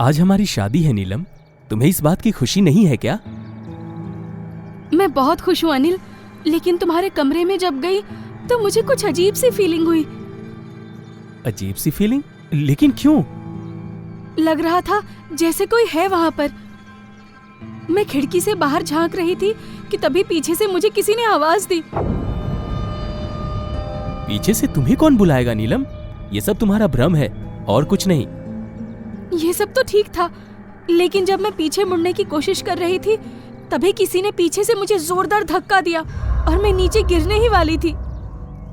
आज हमारी शादी है नीलम, तुम्हें इस बात की खुशी नहीं है क्या? मैं बहुत खुश हूँ अनिल, लेकिन तुम्हारे कमरे में जब गई तो मुझे कुछ अजीब सी फीलिंग हुई। अजीब सी फीलिंग? लेकिन क्यों? लग रहा था जैसे कोई है वहां पर। मैं खिड़की से बाहर झांक रही थी कि तभी पीछे से मुझे किसी ने आवाज दी। पीछे से तुम्हें कौन बुलाएगा नीलम? ये सब तुम्हारा भ्रम है और कुछ नहीं। ये सब तो ठीक था, लेकिन जब मैं पीछे मुड़ने की कोशिश कर रही थी तभी किसी ने पीछे से मुझे जोरदार धक्का दिया और मैं नीचे गिरने ही वाली थी,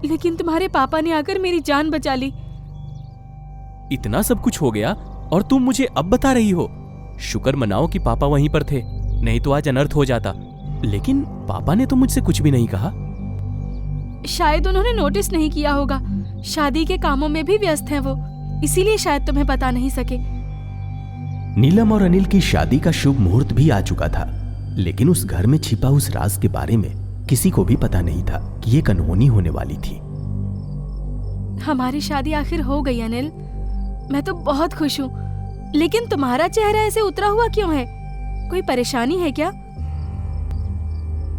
लेकिन तुम्हारे पापा ने आकर मेरी जान बचा ली। इतना सब कुछ हो गया और तुम मुझे अब बता रही हो? शुक्र मनाओ कि पापा वहीं पर थे, नहीं तो आज अनर्थ हो जाता। लेकिन पापा ने तो मुझसे कुछ भी नहीं कहा। शायद उन्होंने नोटिस नहीं किया होगा, शादी के कामों में भी व्यस्त हैं वो, इसीलिए शायद तुम्हें बता नहीं सके। नीलम और अनिल की शादी का शुभ मुहूर्त भी आ चुका था, लेकिन उस घर में छिपा उस राज के बारे में किसी को भी पता नहीं था कि ये अनहोनी होने वाली थी। हमारी शादी आखिर हो गई अनिल, मैं तो बहुत खुश हूँ, लेकिन तुम्हारा चेहरा ऐसे उतरा हुआ क्यों है? कोई परेशानी है क्या?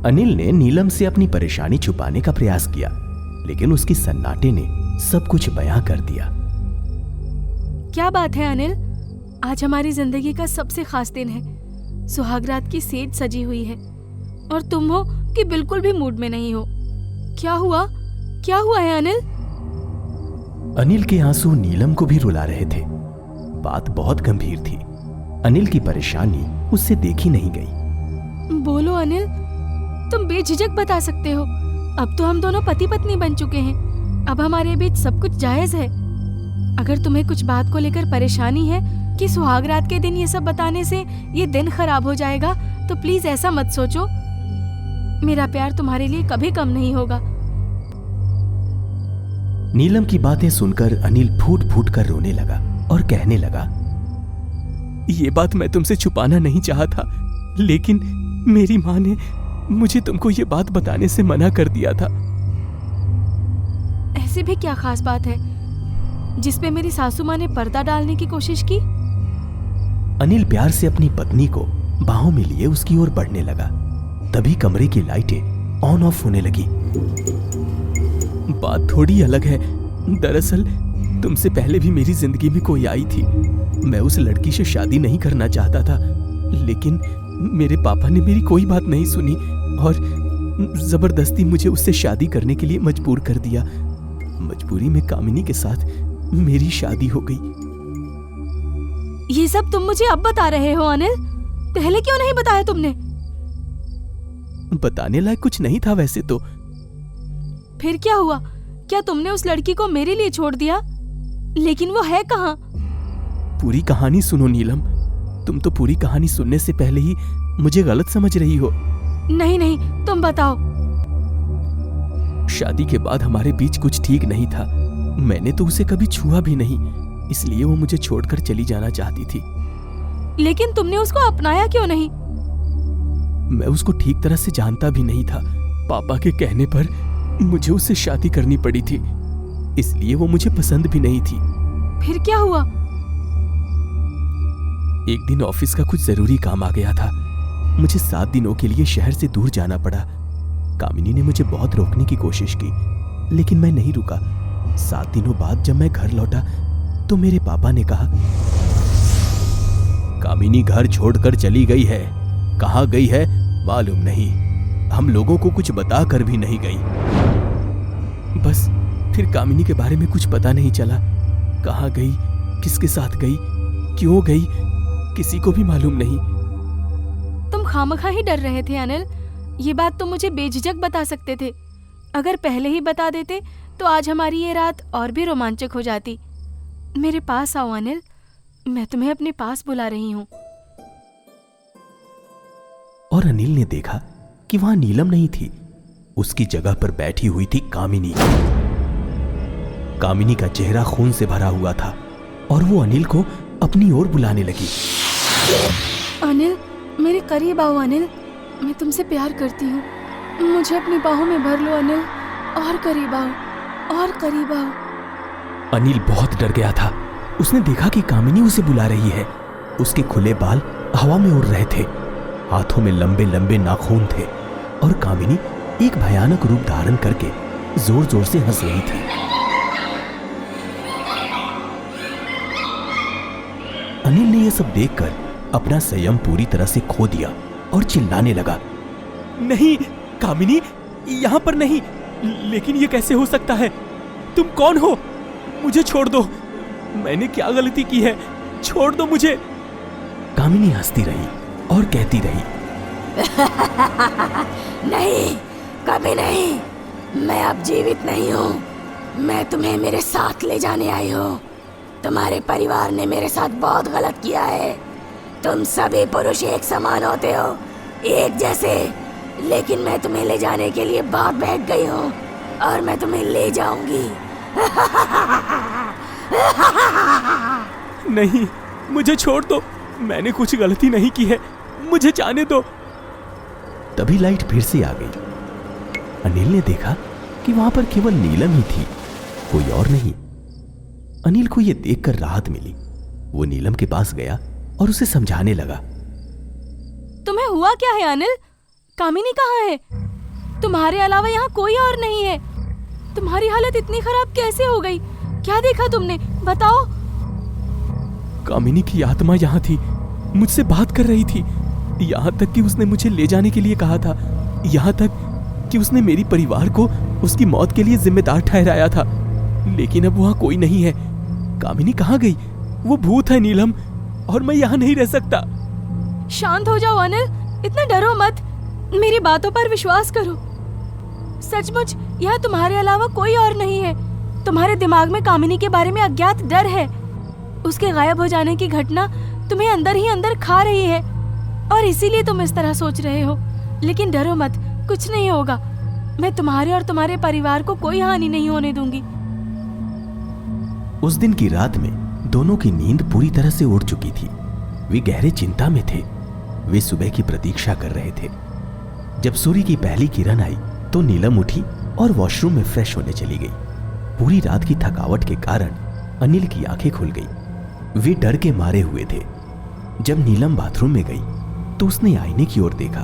अनिल ने नीलम से अपनी परेशानी छुपाने का प्रयास किया, लेकिन उसकी सन्नाटे ने सब कुछ बयां कर दिया। क्या बात है अनिल? आज हमारी जिंदगी का सबसे खास दिन है, सुहागरात की सेज सजी हुई है और तुम हो कि बिल्कुल भी मूड में नहीं हो। क्या हुआ? क्या हुआ है अनिल? अनिल के आंसू नीलम को भी रुला रहे थे। बात बहुत गंभीर थी। अनिल की परेशानी उससे देखी नहीं गई। बोलो अनिल, तुम बेझिझक बता सकते हो। अब तो हम दोनों पति पत्नी बन चुके हैं, अब हमारे बीच सब कुछ जायज है। अगर तुम्हें कुछ बात को लेकर परेशानी है कि सुहागरात के दिन ये सब बताने से ये दिन खराब हो जाएगा, तो प्लीज ऐसा मत सोचो। मेरा प्यार तुम्हारे लिए कभी कम नहीं होगा। नीलम की बातें सुनकर अनिल फूट फूट कर रोने लगा और कहने लगा, ये बात मैं तुमसे छुपाना नहीं चाहता, लेकिन मेरी माँ ने मुझे तुमको ये बात बताने से मना कर दिया था। ऐसी भी क्या खास बात है जिसपे मेरी सासू माँ ने पर्दा डालने की कोशिश की? अनिल प्यार से अपनी पत्नी को बाहों में लिए उसकी ओर बढ़ने लगा। तभी कमरे की लाइटें ऑन ऑफ होने लगी। बात थोड़ी अलग है। दरअसल तुमसे पहले भी मेरी जिंदगी में कोई आई थी। मैं उस लड़की से शादी नहीं करना चाहता था, लेकिन मेरे पापा ने मेरी कोई बात नहीं सुनी और जबरदस्ती मुझे उससे शादी करने के लिए मजबूर कर दिया। मजबूरी में कामिनी के साथ मेरी शादी हो गई। ये सब तुम मुझे अब बता रहे हो अनिल? पहले क्यों नहीं बताया तुमने? बताने लायक कुछ नहीं था वैसे तो। फिर क्या हुआ? क्या तुमने उस लड़की को मेरे लिए छोड़ दिया? लेकिन वो है कहाँ? पूरी कहानी सुनो नीलम। तुम तो पूरी कहानी सुनने से पहले ही मुझे गलत समझ रही हो। नहीं नहीं, तुम बताओ। शादी के बाद हमारे बीच कुछ ठीक नहीं था। मैंने तो उसे कभी छुआ भी नहीं, इसलिए वो मुझे छोड़कर चली जाना चाहती थी। लेकिन तुमने उसको अपनाया क्यों नहीं? मैं उसको ठीक तरह से जानता भी नहीं था। पापा के कहने पर मुझे उससे शादी करनी पड़ी थी, इसलिए वो मुझे पसंद भी नहीं थी। फिर क्या हुआ? एक दिन ऑफिस का कुछ जरूरी काम आ गया था। मुझे 7 दिनों के लिए शहर से दूर जाना पड़ा। कामिनी ने मुझे बहुत रोकने की कोशिश की, लेकिन मैं नहीं रुका। 7 दिनों बाद जब मैं घर लौटा तो मेरे पापा ने कहा, कामिनी घर छोड़कर चली गई है। कहाँ गई है मालूम नहीं, हम लोगों को कुछ बता कर भी नहीं गई। बस फिर कामिनी के बारे में कुछ पता नहीं चला। कहाँ गई, किसके साथ गई, क्यों गई, किसी को भी मालूम नहीं। तुम खामखा ही डर रहे थे अनिल। ये बात तुम मुझे बेझिझक बता सकते थे। अगर पहले ही बता देते तो आज हमारी ये रात और भी रोमांचक हो जाती। मेरे पास आओ अनिल, मैं तुम्हें अपने पास बुला रही हूँ। और अनिल ने देखा कि वहां नीलम नहीं थी, उसकी जगह पर बैठी हुई थी कामिनी। कामिनी का चेहरा खून से भरा हुआ था और वो अनिल को अपनी ओर बुलाने लगी। अनिल, मेरे करीब आओ अनिल, मैं तुमसे प्यार करती हूँ। मुझे अपनी बाहों में भर लो अनिल, और करीब आओ, और करीब आओ। अनिल बहुत डर गया था। उसने देखा कि कामिनी उसे बुला रही है। उसके खुले बाल हवा में उड़ रहे थे, हाथों में लंबे लंबे नाखून थे और कामिनी एक भयानक रूप धारण करके जोर जोर से हंस रही थी। अनिल ने यह सब देखकर अपना संयम पूरी तरह से खो दिया और चिल्लाने लगा, नहीं कामिनी, यहां पर नहीं। लेकिन ये कैसे हो सकता है? तुम कौन हो? मुझे छोड़ दो। मैंने क्या गलती की है? छोड़ दो मुझे। कामिनी हंसती रही और कहती रही, नहीं, कभी नहीं। मैं अब जीवित नहीं हूँ। मैं तुम्हें मेरे साथ ले जाने आई हूँ। तुम्हारे परिवार ने मेरे साथ बहुत गलत किया है। तुम सभी पुरुष एक समान होते हो, एक जैसे। लेकिन मैं तुम्हें ले जाने के लिए बहुत बैठ गई हूँ और मैं तुम्हें ले जाऊंगी। नहीं, मुझे छोड़ दो। मैंने कुछ गलती नहीं की है, मुझे जाने दो। तभी लाइट फिर से आ गई। अनिल ने देखा कि वहां पर केवल नीलम ही थी, कोई और नहीं। अनिल को यह देखकर राहत मिली। वो नीलम के पास गया और उसे समझाने लगा, तुम्हें हुआ क्या है अनिल? कामिनी कहाँ है? तुम्हारे अलावा यहाँ कोई और नहीं है। तुम्हारी हालत इतनी खराब कैसे हो गई? क्या देखा तुमने? बताओ। कामिनी की आत्मा यहाँ थी, मुझसे बात कर रही थी। यहाँ तक कि उसने मुझे ले जाने के लिए कहा था। यहाँ तक कि उसने मेरी परिवार को उसकी मौत के लिए जिम्मेदार ठहराया था। लेकिन अब वहाँ कोई नहीं है। कामिनी कहाँ गई? वो भूत है नीलम, और मैं यहाँ नहीं रह सकता। शांत हो जाओ अनिल, इतना डरो मत। मेरी बातों पर विश्वास करो। सचमुच यहाँ तुम्हारे अलावा कोई और नहीं है। तुम्हारे दिमाग में कामिनी के बारे में अज्ञात डर है। उसके गायब हो जाने की घटना तुम्हें अंदर ही अंदर खा रही है और इसीलिए तुम इस तरह सोच रहे हो। लेकिन डरो मत, कुछ नहीं होगा। मैं तुम्हारे और तुम्हारे परिवार को कोई हानि नहीं होने दूंगी। उस दिन की रात में दोनों की नींद पूरी तरह से उड़ चुकी थी। वे गहरे चिंता में थे। वे सुबह की प्रतीक्षा कर रहे थे। जब सूर्य की पहली किरण आई तो नीलम उठी और वॉशरूम में फ्रेश होने चली गई। पूरी रात की थकावट के कारण अनिल की आंखें खुल गई। वे डर के मारे हुए थे। जब नीलम बाथरूम में गई तो उसने आईने की ओर देखा।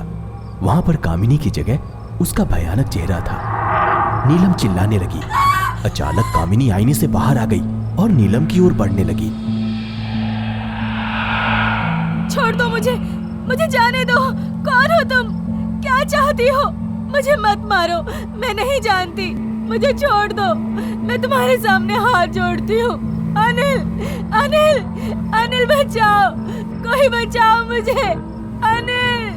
वहां पर कामिनी की जगह उसका भयानक चेहरा था। नीलम चिल्लाने लगी। अचानक कामिनी आईने से बाहर आ गई और नीलम की ओर बढ़ने लगी। छोड़ दो मुझे जाने दो। कौन हो तुम? क्या चाहती हो? मुझे मत मारो, मैं नहीं जानती। मुझे छोड़ दो। मैं तुम्हारे सामने हाथ जोड़ती हूँ। अनिल, अनिल, अनिल बचाओ, कोई बचाओ मुझे। अनिल।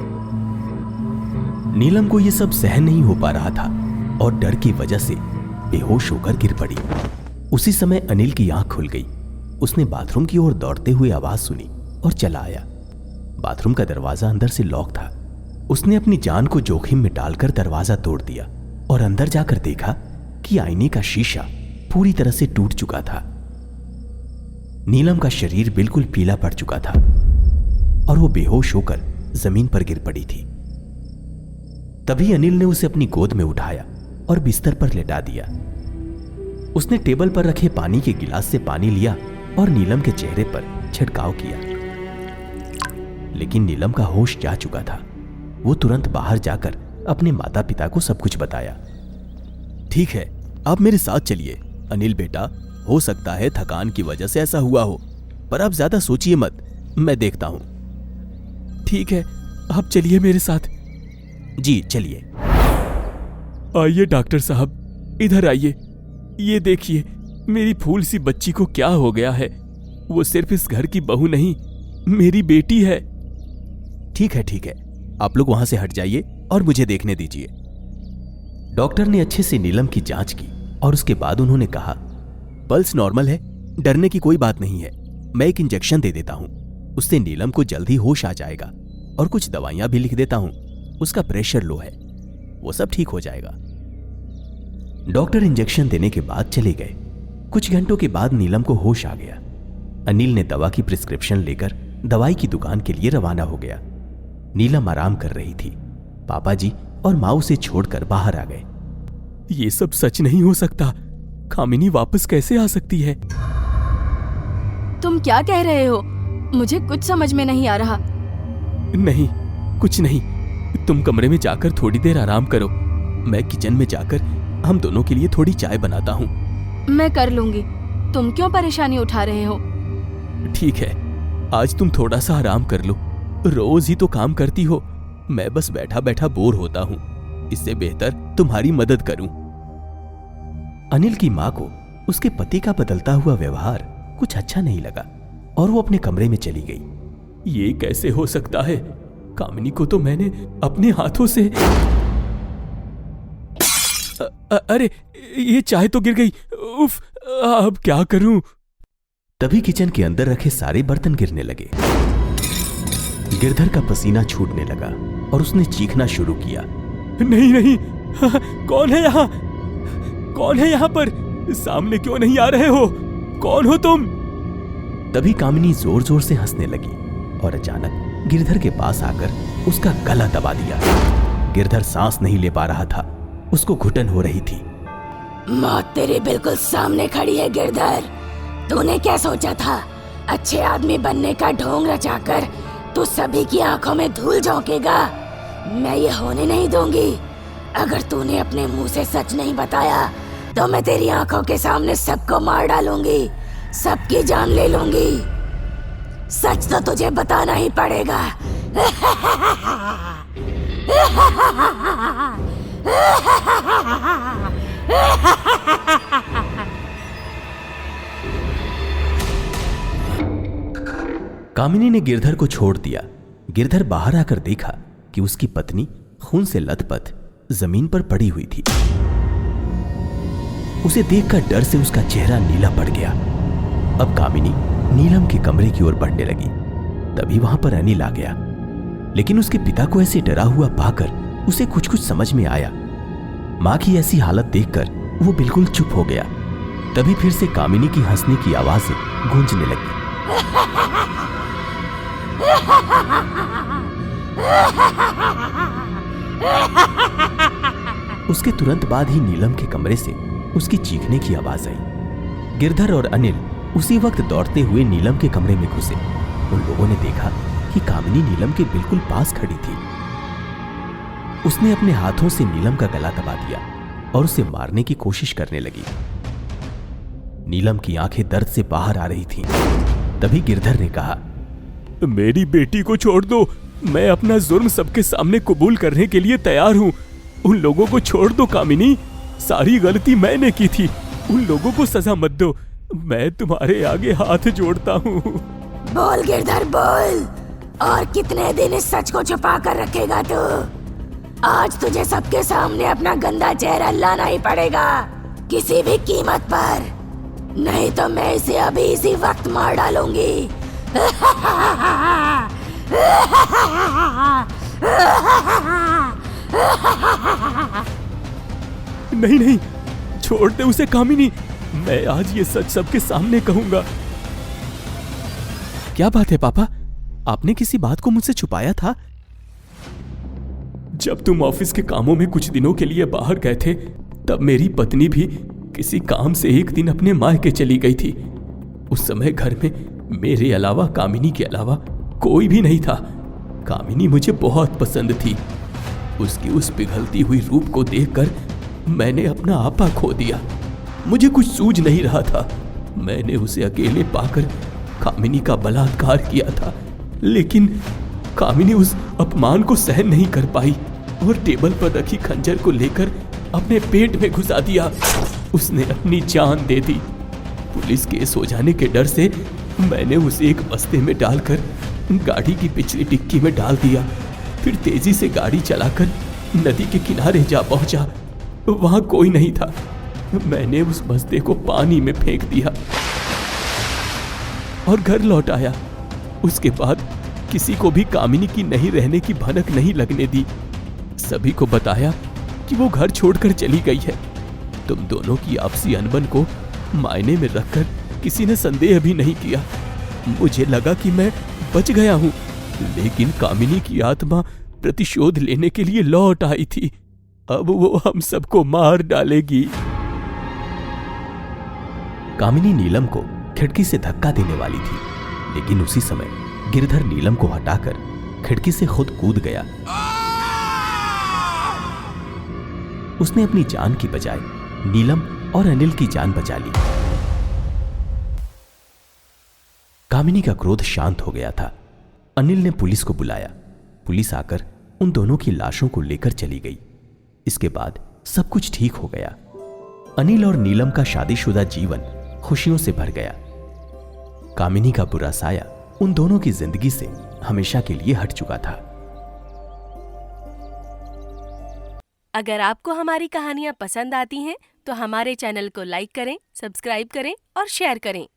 नीलम को यह सब सहन नहीं हो पा रहा था और डर की वजह से बेहोश होकर गिर पड़ी। उसी समय अनिल की आंख खुल गई। उसने बाथरूम की ओर दौड़ते हुए आवाज सुनी और चला आया। बाथरूम का दरवाजा अंदर से लॉक था। उसने अपनी जान को जोखिम में डालकर दरवाजा तोड़ दिया और अंदर जाकर देखा कि आईने का शीशा पूरी तरह से टूट चुका था। नीलम का शरीर बिल्कुल पीला पड़ चुका था और वो बेहोश होकर जमीन पर गिर पड़ी थी। तभी अनिल ने उसे अपनी गोद में उठाया और बिस्तर पर लेटा दिया। उसने टेबल पर रखे पानी के गिलास से पानी लिया और नीलम के चेहरे पर छिड़काव किया। लेकिन नीलम का होश जा चुका था। वो तुरंत बाहर जाकर अपने माता पिता को सब कुछ बताया। ठीक है, आप मेरे साथ चलिए। अनिल बेटा, हो सकता है थकान की वजह से ऐसा हुआ हो, पर आप ज्यादा सोचिए मत, मैं देखता हूं। ठीक है, आप चलिए मेरे साथ। जी चलिए। आइए डॉक्टर साहब, इधर आइए। ये देखिए, मेरी फूल सी बच्ची को क्या हो गया है। वो सिर्फ इस घर की बहू नहीं, मेरी बेटी है। ठीक है, आप लोग वहां से हट जाइए और मुझे देखने दीजिए। डॉक्टर ने अच्छे से नीलम की जांच की और उसके बाद उन्होंने कहा, पल्स नॉर्मल है, डरने की कोई बात नहीं है। मैं एक इंजेक्शन दे देता हूं, उससे नीलम को जल्दी होश आ जाएगा। और कुछ दवाइयां भी लिख देता हूं। उसका प्रेशर लो है, वो सब ठीक हो जाएगा। डॉक्टर इंजेक्शन देने के बाद चले गए। कुछ घंटों के बाद नीलम को होश आ गया। अनिल ने दवा की प्रिस्क्रिप्शन लेकर दवाई की दुकान के लिए रवाना हो गया। नीलम आराम कर रही थी। पापा जी और माँ उसे छोड़कर बाहर आ गए। ये सब सच नहीं हो सकता। कामिनी वापस कैसे आ सकती है? तुम क्या कह रहे हो? मुझे कुछ समझ में नहीं आ रहा। नहीं, कुछ नहीं। तुम कमरे में जाकर थोड़ी देर आराम करो। मैं किचन में जाकर हम दोनों के लिए थोड़ी चाय बनाता हूँ। मैं कर लूंगी, तुम क्यों परेशानी उठा रहे हो? ठीक है, आज तुम थोड़ा सा आराम कर लो। रोज ही तो काम करती हो, मैं बस बैठा बैठा बोर होता हूँ। इससे बेहतर तुम्हारी मदद करूं। अनिल की मां को उसके पति का बदलता हुआ व्यवहार कुछ अच्छा नहीं लगा और वो अपने कमरे में चली गई। ये कैसे हो सकता है? कामिनी को तो मैंने अपने हाथों से अरे ये चाय तो गिर गई। उफ, अब क्या करूं? तभी किचन के अंदर रखे सारे बर्तन गिरने लगे। गिरधर का पसीना छूटने लगा और उसने चीखना शुरू किया। नहीं नहीं, कौन है यहाँ? कौन है यहाँ पर? सामने क्यों नहीं आ रहे हो? कौन हो तुम? तभी कामिनी जोर जोर से हंसने लगी और अचानक गिरधर के पास आकर उसका गला दबा दिया। गिरधर सांस नहीं ले पा रहा था, उसको घुटन हो रही थी। मौत तेरे बिल्कुल सामने खड़ी है गिरधर। तूने क्या सोचा था? अच्छे आदमी बनने का ढोंग रचाकर तू सभी की आंखों में धूल झोंकेगा। मैं ये होने नहीं दूंगी। अगर तूने अपने मुंह से सच नहीं बताया तो मैं तेरी आंखों के सामने सबको मार डालूंगी, सबकी जान ले लूंगी। सच तो तुझे बताना ही पड़ेगा। कामिनी ने गिरधर को छोड़ दिया। गिरधर बाहर आकर देखा कि उसकी पत्नी खून से लथपथ जमीन पर पड़ी हुई थी। उसे देखकर डर से उसका चेहरा नीला पड़ गया। अब कामिनी नीलम के कमरे की ओर बढ़ने लगी। तभी वहां पर अनिल आ गया, लेकिन उसके पिता को ऐसे डरा हुआ पाकर उसे कुछ कुछ समझ में आया। मां की ऐसी हालत देखकर वो बिल्कुल चुप हो गया। तभी फिर से कामिनी की हंसने की आवाजें गूंजने लगी। उसके तुरंत बाद ही नीलम के कमरे से उसकी चीखने की आवाज आई। गिरधर और अनिल उसी वक्त दौड़ते हुए नीलम के कमरे में घुसे। उन लोगों ने देखा कि कामिनी नीलम के बिल्कुल पास खड़ी थी। उसने अपने हाथों से नीलम का गला दबा दिया और उसे मारने की कोशिश करने लगी। नीलम की आंखें दर्द से बाहर आ रही थीं। तभी गिरधर ने कहा, मेरी बेटी को छोड़ दो। मैं अपना जुर्म सबके सामने कबूल करने के लिए तैयार हूँ। उन लोगों को छोड़ दो कामिनी, सारी गलती मैंने की थी। उन लोगों को सजा मत दो। मैं तुम्हारे आगे हाथ जोड़ता हूँ। बोल गिरधर बोल, और कितने दिन इस सच को छुपा कर रखेगा तू? आज तुझे सबके सामने अपना गंदा चेहरा लाना ही पड़ेगा, किसी भी कीमत पर। नहीं तो मैं इसे अभी इसी वक्त मार डालूंगी। नहीं नहीं, छोड़ दे उसे कामिनी। मैं आज ये सच सबके सामने कहूंगा। क्या बात है पापा, आपने किसी बात को मुझसे छुपाया था? जब तुम ऑफिस के कामों में कुछ दिनों के लिए बाहर गए थे, तब मेरी पत्नी भी किसी काम से एक दिन अपने मायके चली गई थी। उस समय घर में मेरे अलावा, कामिनी के अलावा कोई भी नहीं था। कामिनी मुझे बहुत पसंद थी। उसकी उस पिघलती हुई रूप को देखकर मैंने अपना आपा खो दिया। मुझे कुछ सूझ नहीं रहा था। मैंने उसे अकेले पाकर कामिनी का बलात्कार किया था, लेकिन कामिनी उस अपमान को सहन नहीं कर पाई और टेबल पर रखी खंजर को लेकर अपने पेट में घुसा दिया। उसने अपनी जान दे दी। पुलिस केस हो जाने के डर से मैंने उसे एक बस्ते में डालकर गाड़ी की पिछली डिक्की में डाल दिया। फिर तेजी से गाड़ी चलाकर नदी के किनारे जा पहुंचा। वहां कोई नहीं था। मैंने उस बस्ते को पानी में फेंक दिया और घर लौट आया। उसके बाद किसी को भी कामिनी की नहीं रहने की भनक नहीं लगने दी। सभी को बताया कि वो घर छोड़कर चली गई है। तुम दोनों की आपसी अनबन को मायने में रखकर किसी ने संदेह भी नहीं किया। मुझे लगा कि मैं बच गया हूं, लेकिन कामिनी की आत्मा प्रतिशोध लेने के लिए लौट आई थी। अब वो हम सबको मार डालेगी। कामिनी नीलम को खिड़की से धक्का देने वाली थी, लेकिन उसी समय गिरधर नीलम को हटाकर खिड़की से खुद कूद गया। उसने अपनी जान की बजाय नीलम और अनिल की जान बचा ली। कामिनी का क्रोध शांत हो गया था। अनिल ने पुलिस को बुलाया। पुलिस आकर उन दोनों की लाशों को लेकर चली गई। इसके बाद सब कुछ ठीक हो गया। अनिल और नीलम का शादीशुदा जीवन खुशियों से भर गया। कामिनी का बुरा साया उन दोनों की जिंदगी से हमेशा के लिए हट चुका था। अगर आपको हमारी कहानियाँ पसंद आती हैं तो हमारे चैनल को लाइक करें, सब्सक्राइब करें और शेयर करें।